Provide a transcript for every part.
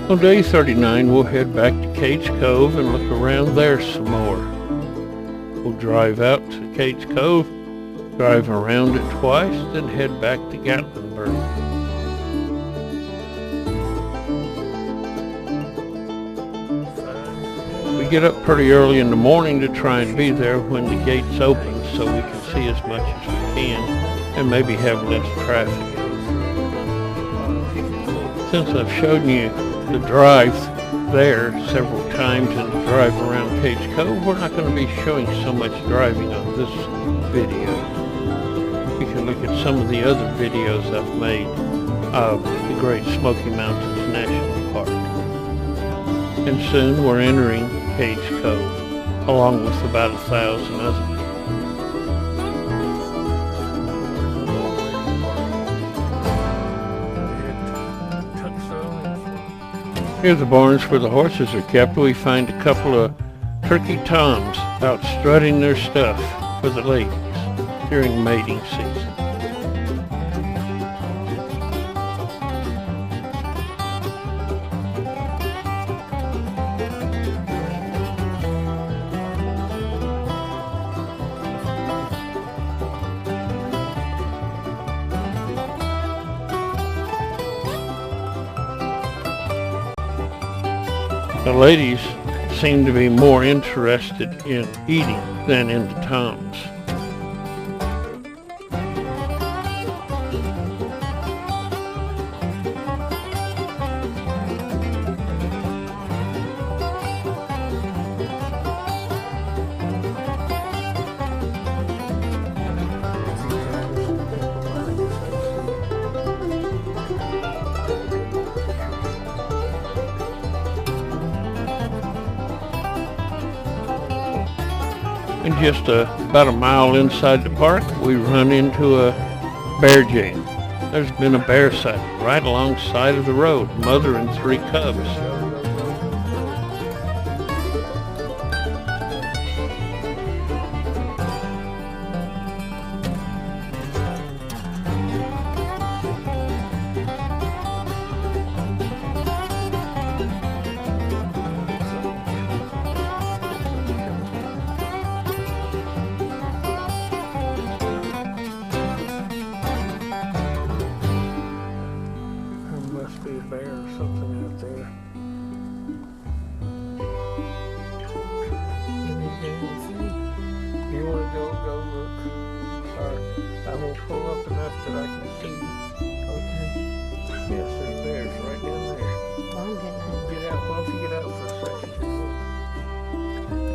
On day 39, we'll head back to Cades Cove and look around there some more. We'll drive out to Cades Cove, drive around it twice, then head back to Gatlinburg. We get up pretty early in the morning to try and be there when the gates open so we can see as much as we can and maybe have less traffic. Since I've shown you the drive there several times and the drive around Cades Cove, we're not going to be showing so much driving on this video. You can look at some of the other videos I've made of the Great Smoky Mountains National Park. And soon we're entering Cades Cove, along with about 1,000 others. Here are the barns where the horses are kept. We find a couple of turkey toms out strutting their stuff for the ladies during mating season. The ladies seem to be more interested in eating than in the toms. And just about a mile inside the park, we run into a bear jam. There's been a bear sighting right alongside of the road, mother and 3 cubs. Must be a bear or something out there. You want to go look? Or I will pull up enough that I can see. Okay. Yes, there's bears right down there. I'm getting out. Get out. Why don't you get out for a second?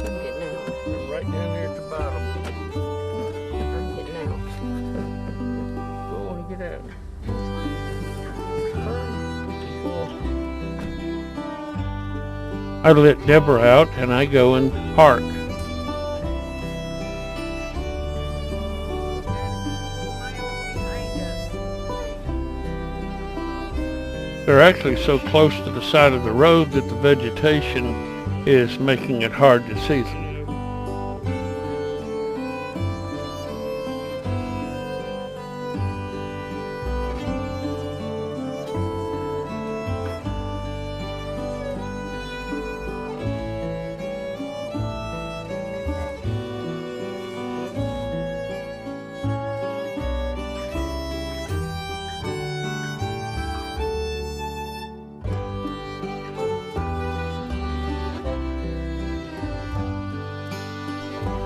I'm getting out. They're right down there at the bottom. I'm getting out. Don't want to get out. I let Deborah out and I go and park. They're actually so close to the side of the road that the vegetation is making it hard to see them.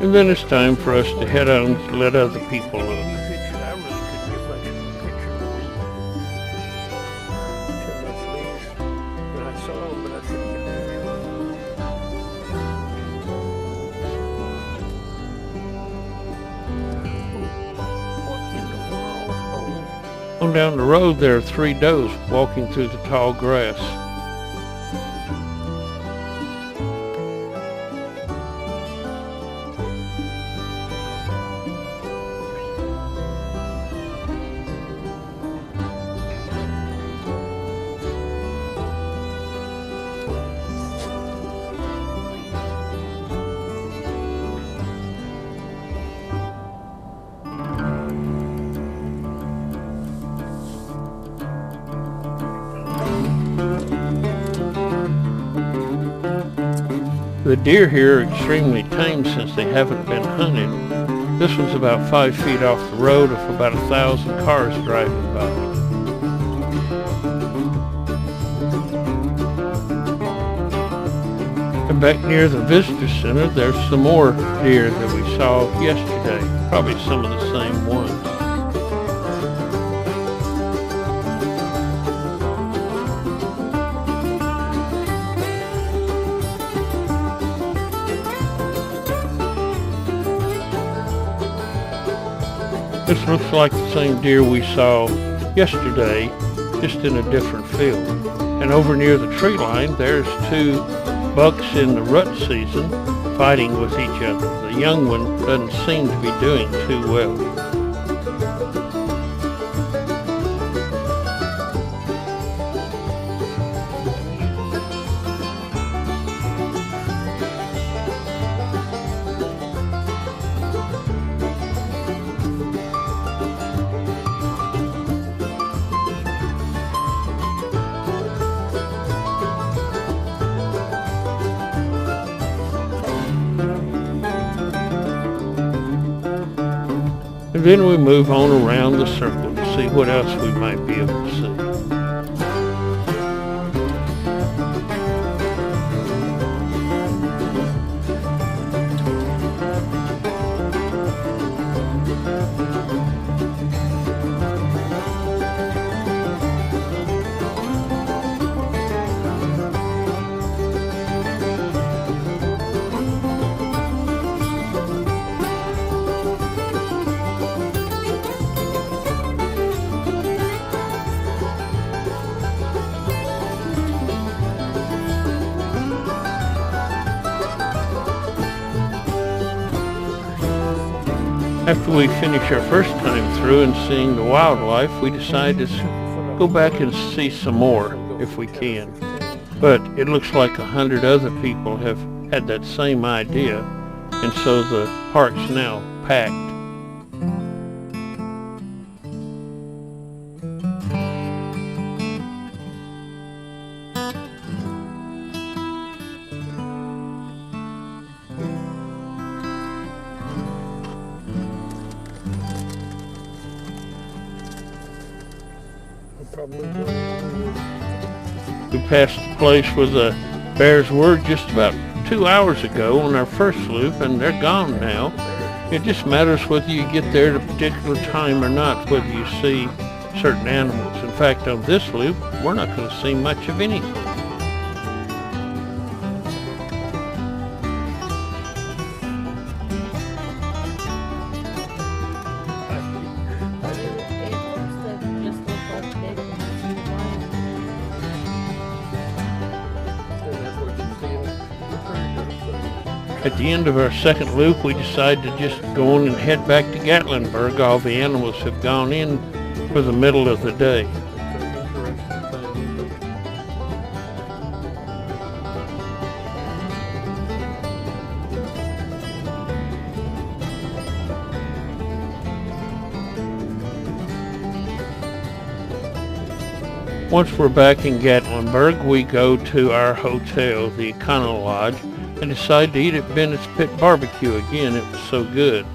And then it's time for us to head on to let other people look. On down the road there are 3 does walking through the tall grass. The deer here are extremely tame since they haven't been hunted. This one's about 5 feet off the road of about 1,000 cars driving by. And back near the visitor center, there's some more deer that we saw yesterday. Probably some of the same ones. This looks like the same deer we saw yesterday, just in a different field. And over near the tree line, there's 2 bucks in the rut season fighting with each other. The young one doesn't seem to be doing too well. And then we move on around the circle to see what else we might be able to see. After we finish our first time through and seeing the wildlife, we decide to go back and see some more if we can. But it looks like 100 other people have had that same idea, and so the park's now packed. We passed the place where the bears were just about 2 hours ago on our first loop, and they're gone now. It just matters whether you get there at a particular time or not, whether you see certain animals. In fact, on this loop, we're not going to see much of anything. At the end of our second loop, we decide to just go on and head back to Gatlinburg. All the animals have gone in for the middle of the day. Once we're back in Gatlinburg, we go to our hotel, the Econo Lodge, and decide to eat at Bennett's Pit Barbecue again. It was so good.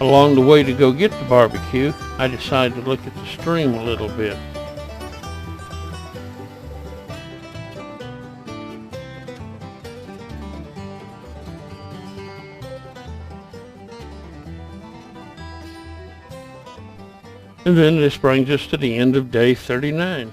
Along the way to go get the barbecue, I decided to look at the stream a little bit. And then this brings us to the end of day 39.